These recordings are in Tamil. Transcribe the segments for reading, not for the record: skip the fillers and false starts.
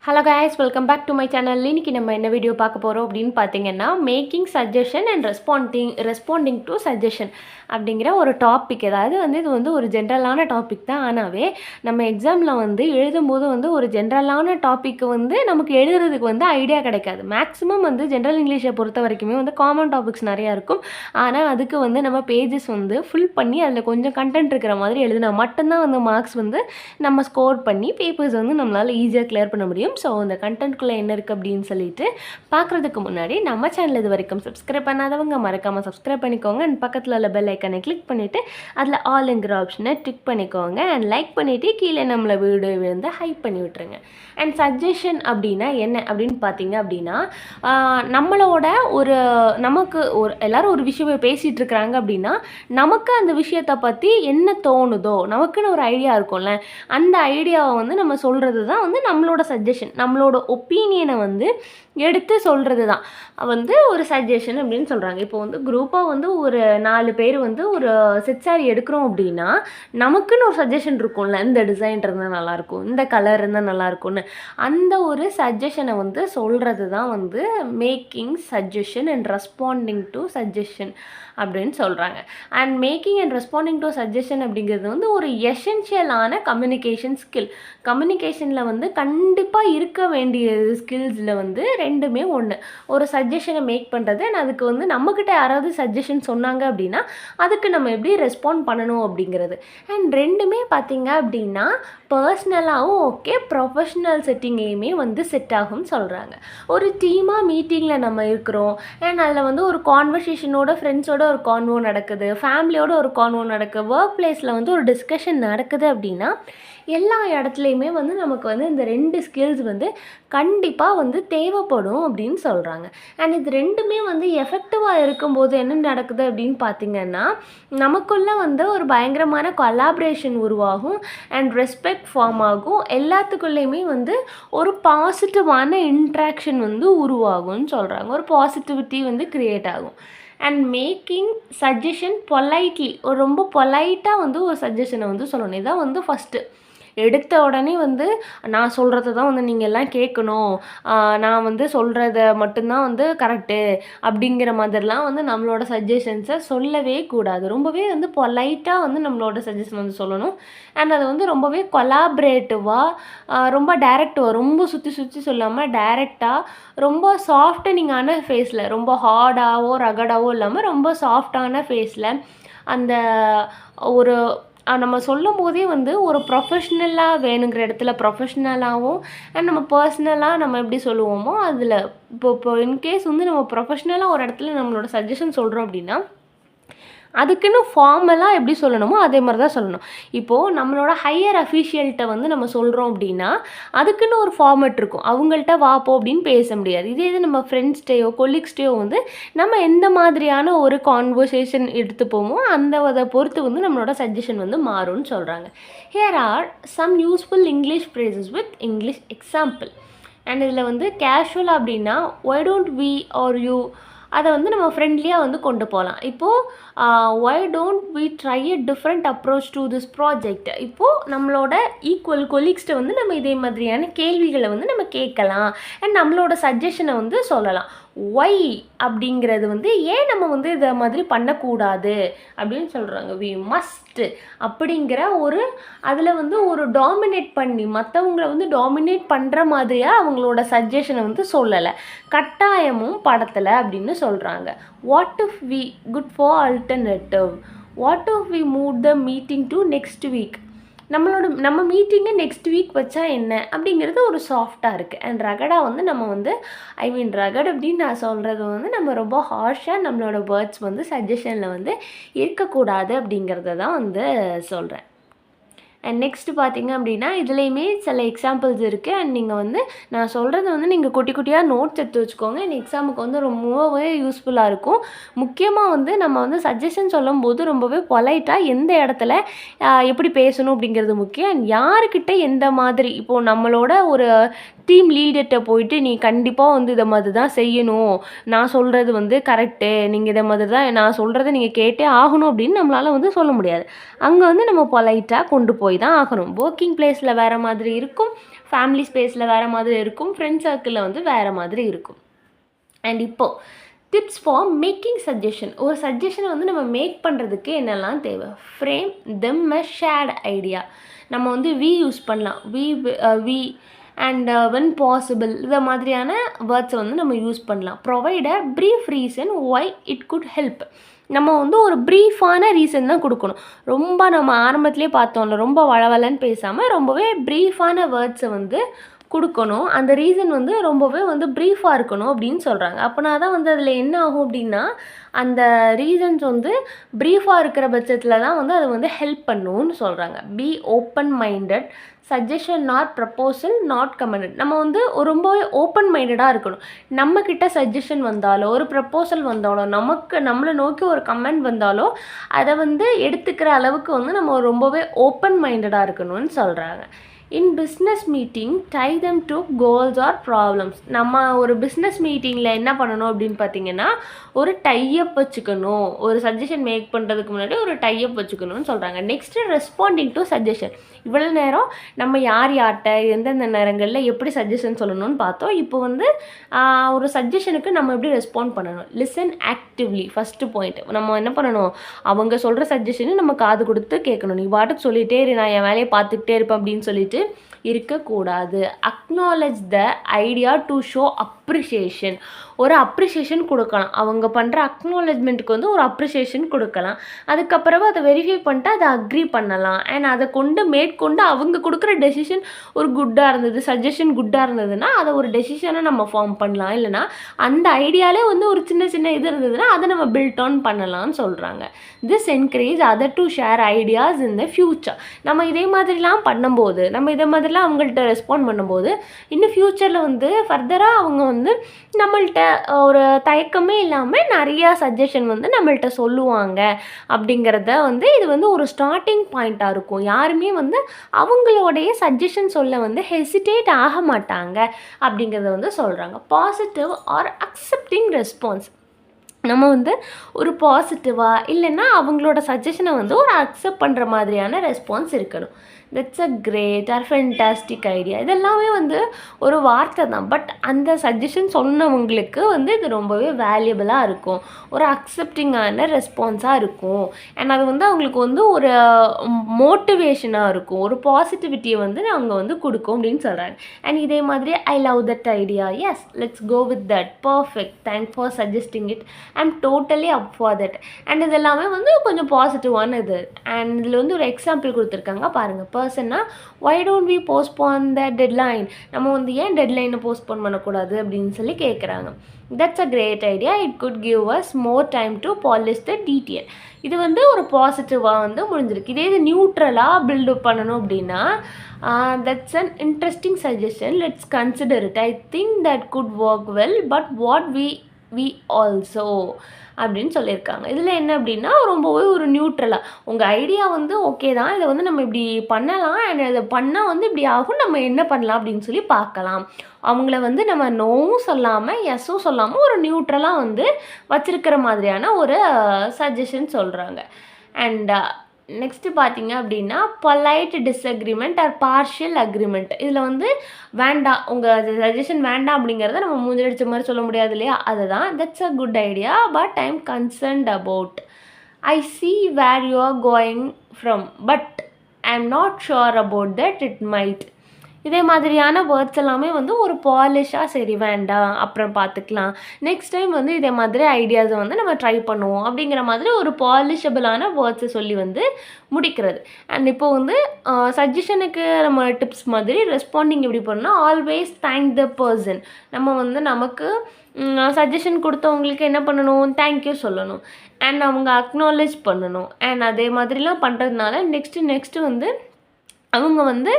Hello guys, welcome back to my channel. இன்றைக்கி நம்ம என்ன வீடியோ பார்க்க போகிறோம் அப்படின்னு பார்த்தீங்கன்னா, making suggestion and responding to suggestion அப்படிங்கிற ஒரு டாபிக். அதாவது இது ஒரு ஜென்ரலான டாபிக் தான். ஆனாவே நம்ம எக்ஸாமில் எழுதும்போது ஒரு ஜென்ரலான டாப்பிக்கு நமக்கு எழுதுறதுக்கு ஐடியா கிடைக்காது. மேக்ஸிமம் ஜென்ரல் இங்கிலீஷை பொறுத்த வரைக்குமே காமன் டாபிக்ஸ் நிறையா இருக்கும். ஆனால் அதுக்கு நம்ம பேஜஸ் ஃபில் பண்ணி அதில் கொஞ்சம் கண்டென்ட் இருக்கிற மாதிரி எழுதினா மட்டும்தான் மார்க்ஸ் நம்ம ஸ்கோர் பண்ணி பேப்பர்ஸ் நம்மளால் ஈஸியாக கிளியர் பண்ண முடியும். ஸோ அந்த கண்டென்ட்குள்ளே என்ன இருக்குது அப்படின்னு சொல்லிட்டு பார்க்குறதுக்கு முன்னாடி நம்ம சேனல் இது வரைக்கும் சப்ஸ்கிரைப் பண்ணாதவங்க மறக்காமல் சப்ஸ்கிரைப் பண்ணிக்கோங்க. அண்ட் பக்கத்தில் உள்ள பெல் ஐக்கனை கிளிக் பண்ணிவிட்டு அதில் ஆல்ங்கிற ஆப்ஷனை டிக் பண்ணிக்கோங்க. அண்ட் லைக் பண்ணிவிட்டு கீழே நம்மளை வீடியோ ஹைப் பண்ணி விட்டுருங்க. அண்ட் சஜஷன் அப்படின்னா என்ன அப்படின்னு பார்த்தீங்க அப்படின்னா, நம்மளோட நமக்கு எல்லோரும் ஒரு விஷயம் பேசிகிட்டு இருக்கிறாங்க அப்படின்னா, நமக்கு அந்த விஷயத்தை பற்றி என்ன தோணுதோ, நமக்குன்னு ஒரு ஐடியா இருக்கும்ல, அந்த ஐடியாவை நம்ம சொல்கிறது தான் நம்மளோட சஜஷன். நம்மளோட ஒப்பீனியனை எடுத்து சொல்கிறது தான் ஒரு சஜஷன் அப்படின்னு சொல்கிறாங்க. இப்போ குரூப்பாக ஒரு 4 பேர் ஒரு செட் சாரி எடுக்கிறோம் அப்படின்னா, நமக்குன்னு ஒரு சஜஷன் இருக்கும்ல, இந்த டிசைன் இருந்தால் நல்லாயிருக்கும், இந்த கலர் இருந்தால் நல்லாயிருக்கும்னு. அந்த ஒரு சஜஷனை சொல்கிறது தான் making suggestion and responding to suggestion அப்படின்னு சொல்கிறாங்க. And making and responding to suggestion அப்படிங்கிறது ஒரு எசென்ஷியலான கம்யூனிகேஷன் ஸ்கில். கம்யூனிகேஷனில் கண்டிப்பாக இருக்க வேண்டிய ஸ்கில்ஸில் ரெண்டுமே ஒன்று. ஒரு சஜஷனை மேக் பண்ணுறது, அண்ட் அதுக்கு நம்மக்கிட்ட யாராவது சஜஷன் சொன்னாங்க அப்படின்னா அதுக்கு நம்ம எப்படி ரெஸ்பாண்ட் பண்ணணும் அப்படிங்கிறது. அண்ட் ரெண்டுமே பார்த்திங்க அப்படின்னா பர்சனலாகவும் ஓகே, ப்ரொஃபஷ்னல் செட்டிங்லேயுமே செட் ஆகும்னு சொல்கிறாங்க. ஒரு டீமாக மீட்டிங்கில் நம்ம இருக்கிறோம், அண்ட் அதில் ஒரு கான்வர்சேஷனோட ஃப்ரெண்ட்ஸோட ஒரு கான்வோ நடக்குது, ஃபேமிலியோட ஒரு கான்வோ நடக்குது, ஒர்க் பிளேஸில் ஒரு டிஸ்கஷன் நடக்குது அப்படின்னா எல்லா இடத்துலையுமே நமக்கு இந்த 2 ஸ்கில்ஸ் கண்டிப்பாக தேவைப்படும் அப்படின்னு சொல்கிறாங்க. அண்ட் இது ரெண்டுமே எஃபெக்டிவாக இருக்கும்போது என்ன நடக்குது அப்படின்னு பார்த்திங்கன்னா, நமக்குள்ளே ஒரு பயங்கரமான கொலாபரேஷன் உருவாகும் அண்ட் ரெஸ்பெக்ட் ஃபார்ம் ஆகும். எல்லாத்துக்குள்ளேயுமே ஒரு பாசிட்டிவான இன்ட்ராக்ஷன் உருவாகும்னு சொல்கிறாங்க. ஒரு பாசிட்டிவிட்டி க்ரியேட் ஆகும். அண்ட் மேக்கிங் சஜஷன் பொலைட்லி, ரொம்ப பொலைட்டாக ஒரு சஜஷனை சொல்லணும். இதான் ஃபஸ்ட்டு. எடுத்த உடனே நான் சொல்கிறத தான் நீங்கள் எல்லாம் கேட்கணும், நான் சொல்கிறத மட்டும்தான் கரெக்டு அப்படிங்கிற மாதிரிலாம் நம்மளோட சஜஷன்ஸை சொல்லவே கூடாது. ரொம்பவே பொலைட்டாக நம்மளோட சஜஷன் சொல்லணும். அண்ட் அது ரொம்பவே கொலாபரேட்டிவாக, ரொம்ப டைரெக்டாக, ரொம்ப சுற்றி சொல்லாமல் டைரெக்டாக, ரொம்ப சாஃப்டனிங்கான ஃபேஸில், ரொம்ப ஹார்டாகவோ ரகடாவோ இல்லாமல் ரொம்ப சாஃப்டான ஃபேஸில் அந்த ஒரு நம்ம சொல்லும் போதே ஒரு ப்ரொஃபஷ்னலாக வேணுங்கிற இடத்துல ப்ரொஃபஷ்னலாகவும், அண்ட் நம்ம பர்சனலாக நம்ம எப்படி சொல்லுவோமோ அதில் இப்போ இன்கேஸ் நம்ம ப்ரொஃபஷ்னலாக ஒரு இடத்துல நம்மளோட சஜஷன் சொல்கிறோம் அப்படின்னா அதுக்குன்னு ஃபார்மலாக எப்படி சொல்லணுமோ அதே மாதிரி தான் சொல்லணும். இப்போது நம்மளோட ஹையர் அஃபீஷியல்கிட்ட நம்ம சொல்கிறோம் அப்படின்னா அதுக்குன்னு ஒரு ஃபார்மேட் இருக்கும். அவங்கள்ட்ட வாப்போ அப்படின்னு பேச முடியாது. இதே நம்ம ஃப்ரெண்ட்ஸ்டையோ கொலீக்ஸ்டையோ நம்ம எந்த மாதிரியான ஒரு கான்வர்சேஷன் எடுத்துப்போமோ அதை பொறுத்து நம்மளோட சஜஷன் மாறும்னு சொல்கிறாங்க. Here are some useful English phrases with English example. And இதில் கேஷுவல் அப்படின்னா why don't we are you, அதை நம்ம ஃப்ரெண்ட்லியாக கொண்டு போகலாம். இப்போது why don't we try a different approach to this project. இப்போது நம்மளோட ஈக்குவல் கொலீக்ஸ்ட்டை நம்ம இதே மாதிரியான கேள்விகளை நம்ம கேட்கலாம். அண்ட் நம்மளோட சஜஷனை சொல்லலாம். ஒய் அப்படிங்கிறது ஏன் நம்ம இதை மாதிரி பண்ணக்கூடாது அப்படின்னு சொல்கிறாங்க. வி மஸ்ட்டு அப்படிங்கிற அதில் ஒரு டாமினேட் பண்ணி மற்றவங்களை டாமினேட் பண்ணுற மாதிரியாக அவங்களோட சஜஷனை சொல்லலை. கட்டாயமும் படத்தில் அப்படின்னு சொல்கிறாங்க. What if we good for alternative, what if we move the meeting to next week. நம்ம மீட்டிங்கை நெக்ஸ்ட் வீக் வச்சா என்ன அப்படிங்கிறது ஒரு சாஃப்டாக இருக்குது. அண்ட் ரகடாக நம்ம ரகட் அப்படின்னு நான் சொல்கிறது நம்ம ரொம்ப ஹார்ஷாக நம்மளோட வேர்ட்ஸ் சஜஷனில் இருக்கக்கூடாது அப்படிங்கிறத தான் சொல்கிறேன். அண்ட் நெக்ஸ்ட்டு பார்த்திங்க அப்படின்னா இதுலேயுமே சில எக்ஸாம்பிள்ஸ் இருக்குது. அண்ட் நீங்கள் நான் சொல்கிறது நீங்கள் குட்டி குட்டியாக நோட்ஸ் எடுத்து வச்சுக்கோங்க. அண்ட் எக்ஸாமுக்கு ரொம்பவே யூஸ்ஃபுல்லாக இருக்கும். முக்கியமாக நம்ம சஜஷன் சொல்லும் போது ரொம்பவே பொலைட்டாக எந்த இடத்துல எப்படி பேசணும் அப்படிங்கிறது முக்கியம். அண்ட் யாருக்கிட்ட எந்த மாதிரி, இப்போது நம்மளோட ஒரு டீம் லீடர்கிட்ட போயிட்டு நீ கண்டிப்பாக இதை மாதிரி தான் செய்யணும், நான் சொல்கிறது கரெக்டு, நீங்கள் இதை மாதிரி தான் நான் சொல்கிறத நீங்கள் கேட்டே ஆகணும் அப்படின்னு நம்மளால் சொல்ல முடியாது. அங்கே நம்ம பொலைட்டாக கொண்டு போய் தான் ஆகணும். ஒர்க்கிங் பிளேஸில் வேறு மாதிரி இருக்கும், ஃபேமிலி ஸ்பேஸில் வேறு மாதிரி இருக்கும், ஃப்ரெண்ட் சர்க்கிளில் வந்து வேறு மாதிரி இருக்கும். அண்ட் இப்போது டிப்ஸ் ஃபார் மேக்கிங் சஜஷன். ஒரு சஜஷனை வந்து நம்ம மேக் பண்ணுறதுக்கு என்னெல்லாம் தேவை? Frame them a shared idea. நம்ம வந்து வி யூஸ் பண்ணலாம், வி அண்ட் வென் பாசிபிள், இதை மாதிரியான வேர்ட்ஸை வந்து நம்ம யூஸ் பண்ணலாம். Provide a brief reason why it could help. நம்ம வந்து ஒரு ப்ரீஃபான ரீசன் தான் கொடுக்கணும். ரொம்ப நம்ம ஆரம்பத்திலே பார்த்தோம்ல, ரொம்ப வளவலன்னு பேசாமல் ரொம்பவே ப்ரீஃபான வேர்ட்ஸை வந்து கொடுக்கணும். அந்த ரீசன் வந்து ரொம்பவே வந்து ப்ரீஃபாக இருக்கணும் அப்படின்னு சொல்கிறாங்க. அப்போனா தான் வந்து அதில் என்ன ஆகும் அப்படின்னா, அந்த ரீசன்ஸ் வந்து ப்ரீஃபாக இருக்கிற பட்சத்தில் தான் வந்து அது வந்து ஹெல்ப் பண்ணுன்னு சொல்கிறாங்க. Be open minded, suggestion not proposal not commented. நம்ம வந்து ரொம்பவே ஓப்பன் மைண்டடாக இருக்கணும். நம்மக்கிட்ட சஜஷன் வந்தாலோ ஒரு ப்ரப்போசல் வந்தாலோ நம்மளை நோக்கி ஒரு கமெண்ட் வந்தாலோ அதை வந்து எடுத்துக்கிற அளவுக்கு வந்து நம்ம ரொம்பவே ஓப்பன் மைண்டடாக இருக்கணும்னு சொல்கிறாங்க. In business meeting tie them to goals or problems. நம்ம ஒரு பிஸ்னஸ் மீட்டிங்கில் என்ன பண்ணணும் அப்படின்னு பார்த்தீங்கன்னா, ஒரு டைஅப் வச்சுக்கணும். ஒரு சஜஷன் மேக் பண்ணுறதுக்கு முன்னாடி ஒரு டைஅப் வச்சுக்கணும்னு சொல்கிறாங்க. Next responding to suggestion. இவ்வளோ நேரம் நம்ம யார்கிட்ட எந்தெந்த நேரங்களில் எப்படி சஜஷன் சொல்லணும்னு பார்த்தோம். இப்போ வந்து ஒரு சஜஷனுக்கு நம்ம எப்படி ரெஸ்பாண்ட் பண்ணணும்? Listen actively. ஃபஸ்ட்டு பாயிண்ட், நம்ம என்ன பண்ணணும்? அவங்க சொல்கிற சஜஷனை நம்ம காது கொடுத்து கேட்கணும். நீ பாட்டுக்கு சொல்லிகிட்டே இரு, நான் என் வேலையை பார்த்துக்கிட்டே இருப்பேன் அப்படின்னு சொல்லிட்டு இருக்கக்கூடாது. Acknowledge the idea to show appreciation. ஒரு அப்ரிஷியேஷன் கொடுக்கலாம். அவங்க பண்ணுற அக்னாலேஜ்மெண்ட்டுக்கு வந்து ஒரு அப்ரிஷியேஷன் கொடுக்கலாம். அதுக்கப்புறமா அதை வெரிஃபை பண்ணிட்டு அதை அக்ரி பண்ணலாம். அண்ட் அதை மேற்கொண்டு அவங்க கொடுக்குற டெசிஷன் ஒரு குட்டாக இருந்தது, சஜஷன் குட்டாக இருந்ததுன்னா அதை ஒரு டெசிஷனை நம்ம ஃபார்ம் பண்ணலாம். இல்லைனா அந்த ஐடியாலே வந்து ஒரு சின்ன சின்ன இது இருந்ததுன்னா அதை நம்ம பில்ட் ஆன் பண்ணலாம்னு சொல்கிறாங்க. This encourage other to share ideas in the future. நம்ம இதே மாதிரிலாம் பண்ணும்போது, நம்ம இதே மாதிரிலாம் அவங்கள்ட்ட ரெஸ்பாண்ட் பண்ணும்போது இன்னும் ஃப்யூச்சரில் வந்து ஃபர்தராக அவங்க வந்து நம்மள்கிட்ட ஒரு தயக்கமே இல்லாமல் நிறையா சஜஷன் வந்து நம்மள்கிட்ட சொல்லுவாங்க அப்படிங்கிறத வந்து இது வந்து ஒரு ஸ்டார்டிங் பாயிண்ட்டாக இருக்கும். யாருமே வந்து அவங்களுடைய சஜஷன் சொல்ல வந்து ஹெசிடேட் ஆக மாட்டாங்க அப்படிங்கிறத வந்து சொல்கிறாங்க. Positive are accepting response. நம்ம வந்து ஒரு பாசிட்டிவாக இல்லைன்னா அவங்களோட சஜஷனை வந்து ஒரு அக்செப்ட் பண்ணுற மாதிரியான ரெஸ்பான்ஸ் இருக்கணும். That's a great or fantastic idea. இதெல்லாமே வந்து ஒரு வார்த்தை தான், பட் அந்த சஜஷன் சொன்னவங்களுக்கு வந்து இது ரொம்பவே வேல்யூபிளாக இருக்கும், ஒரு அக்செப்டிங்கான ரெஸ்பான்ஸாக இருக்கும். அண்ட் அது வந்து அவங்களுக்கு வந்து ஒரு மோட்டிவேஷனாக இருக்கும், ஒரு பாசிட்டிவிட்டியை வந்து அவங்க வந்து கொடுக்கும் அப்படின்னு சொல்கிறாங்க. அண்ட் இதே மாதிரி I love that idea, yes let's go with that, perfect, thanks for suggesting it, I am totally up for that. And இது எல்லாமே வந்து கொஞ்சம் பாசிட்டிவான இது. அண்ட் இதில் வந்து ஒரு எக்ஸாம்பிள் கொடுத்துருக்காங்க பாருங்கள். பர்சன்னா why don't we postpone the deadline? நம்ம வந்து ஏன் டெட்லைனை போஸ்ட்போன் பண்ணக்கூடாது அப்படின்னு சொல்லி கேட்குறாங்க. that's a great idea, it could give us more time to polish the detail. இது வந்து ஒரு பாசிட்டிவாக வந்து முடிஞ்சிருக்கு. இதே இது நியூட்ரலாக பில்டப் பண்ணணும் அப்படின்னா that's an interesting suggestion, let's consider it, I think that could work well, but what we also அப்படின்னு சொல்லியிருக்காங்க. இதில் என்ன அப்படின்னா ரொம்பவே ஒரு நியூட்ரலாக உங்கள் ஐடியா வந்து ஓகே தான், இதை வந்து நம்ம இப்படி பண்ணலாம், அண்ட் இதை பண்ணால் வந்து இப்படி ஆகும், நம்ம என்ன பண்ணலாம் அப்படின்னு சொல்லி பார்க்கலாம். அவங்கள வந்து நம்ம நோவும் சொல்லாமல் எஸ்ஸும் சொல்லாமல் ஒரு நியூட்ரலாக வந்து வச்சிருக்கிற மாதிரியான ஒரு சஜஷன் சொல்கிறாங்க. அண்ட் நெக்ஸ்ட்டு பார்த்தீங்க அப்படின்னா polite disagreement or partial agreement. இதில் வந்து வேண்டாம், உங்கள் சஜஷன் வேண்டாம் அப்படிங்கிறத நம்ம மூஞ்சி அடித்த மாதிரி சொல்ல முடியாது இல்லையா, அதுதான். That's a good idea but I am concerned about, I see where you are going from but I am not sure about that, it might. இதே மாதிரியான வேர்ட்ஸ் எல்லாமே வந்து ஒரு பாலிஷாக சரி வேண்டாம் அப்புறம் பார்த்துக்கலாம், நெக்ஸ்ட் டைம் வந்து இதே மாதிரி ஐடியாஸை வந்து நம்ம ட்ரை பண்ணுவோம் அப்படிங்கிற மாதிரி ஒரு பாலிஷபிளான வேர்ட்ஸை சொல்லி வந்து முடிக்கிறது. அண்ட் இப்போ வந்து சஜஷனுக்கு நம்ம டிப்ஸ் மாதிரி ரெஸ்பாண்டிங் எப்படி பண்ணால் ஆல்வேஸ் தேங்க் த பர்சன். நம்ம வந்து நமக்கு சஜஷன் கொடுத்தவங்களுக்கு என்ன பண்ணணும், தேங்க்யூ சொல்லணும், அண்ட் அவங்க அக்னாலேஜ் பண்ணணும். அண்ட் அதே மாதிரிலாம் பண்ணுறதுனால நெக்ஸ்ட்டு வந்து அவங்க வந்து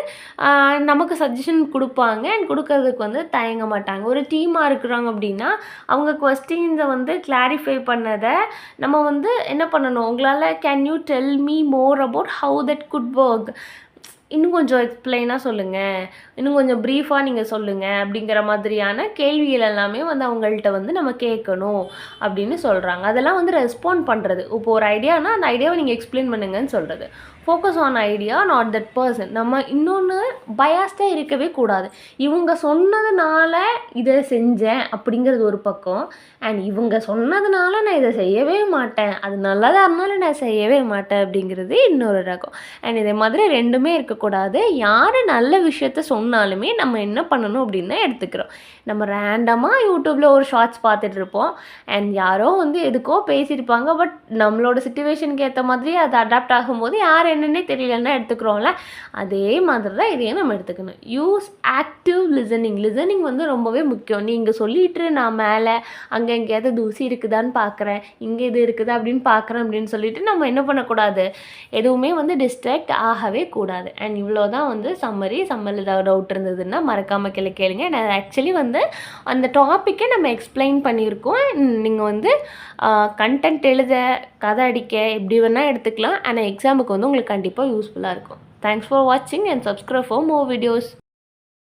நமக்கு சஜஷன் கொடுப்பாங்க அண்ட் கொடுக்கறதுக்கு வந்து தயங்க மாட்டாங்க. ஒரு டீமாக இருக்கிறாங்க அப்படின்னா அவங்க கொஸ்டின்ஸை வந்து கிளாரிஃபை பண்ணதை நம்ம வந்து என்ன பண்ணணும், உங்களால் can you tell me more about how that good work, இன்னும் கொஞ்சம் எக்ஸ்பிளைனாக சொல்லுங்கள், இன்னும் கொஞ்சம் ப்ரீஃபாக நீங்கள் சொல்லுங்கள் அப்படிங்கிற மாதிரியான கேள்விகள் எல்லாமே வந்து அவங்கள்ட்ட வந்து நம்ம கேட்கணும் அப்படின்னு சொல்கிறாங்க. அதெல்லாம் வந்து ரெஸ்பாண்ட் பண்ணுறது. இப்போ ஒரு ஐடியானா அந்த ஐடியாவை நீங்கள் எக்ஸ்பிளைன் பண்ணுங்கன்னு சொல்கிறது. Focus on idea not that person. நம்ம இன்னொன்று பயாஸ்டாக இருக்கவே கூடாது. இவங்க சொன்னதுனால இதை செஞ்சேன் அப்படிங்கிறது ஒரு பக்கம், அண்ட் இவங்க சொன்னதுனால நான் இதை செய்யவே மாட்டேன், அது நல்லதாக இருந்தாலும் நான் செய்யவே மாட்டேன் அப்படிங்கிறது இன்னொரு ரகம். அண்ட் இதே மாதிரி ரெண்டுமே இருக்கக்கூடாது. யார் நல்ல விஷயத்த சொன்னாலுமே நம்ம என்ன பண்ணணும் அப்படின்னு தான் எடுத்துக்கிறோம். நம்ம ரேண்டமாக யூடியூப்பில் ஒரு ஷார்ட்ஸ் பார்த்துட்டு இருப்போம், அண்ட் யாரோ வந்து எதுக்கோ பேசியிருப்பாங்க, பட் நம்மளோட சுச்சுவேஷனுக்கு ஏற்ற மாதிரி அது அடாப்ட் ஆகும்போது யார் என்னன்னே தெரியலன்னா எடுத்துக்கிறோம்ல, அதே மாதிரி தான் இதையும் நம்ம எடுத்துக்கணும். Use active listening. லிசனிங் வந்து ரொம்பவே முக்கியம். நீங்கள் சொல்லிட்டு நான் மேலே அங்கே எங்கேயாவது தூசி இருக்குதான்னு பார்க்குறேன், இங்கே இது இருக்குதா அப்படின்னு பார்க்குறேன் அப்படின்னு சொல்லிட்டு நம்ம என்ன பண்ணக்கூடாது, எதுவுமே வந்து டிஸ்ட்ராக்ட் ஆகவே கூடாது. அண்ட் இவ்வளோ தான் வந்து சம்மரில் ஏதாவது டவுட் இருந்ததுன்னா மறக்காமல் கேளுங்க. நான் ஆக்சுவலி வந்து அந்த டாப்பிக்கை நம்ம எக்ஸ்பிளைன் பண்ணியிருக்கோம். நீங்கள் வந்து கண்டென்ட் எழுத, கதை அடிக்க எப்படி வேணால் எடுத்துக்கலாம். ஆனால் எக்ஸாமுக்கு வந்து உங்களுக்கு கண்டிப்பாக யூஸ்ஃபுல்லாக இருக்கும். தேங்க்ஸ் ஃபார் வாட்சிங் and subscribe for more videos.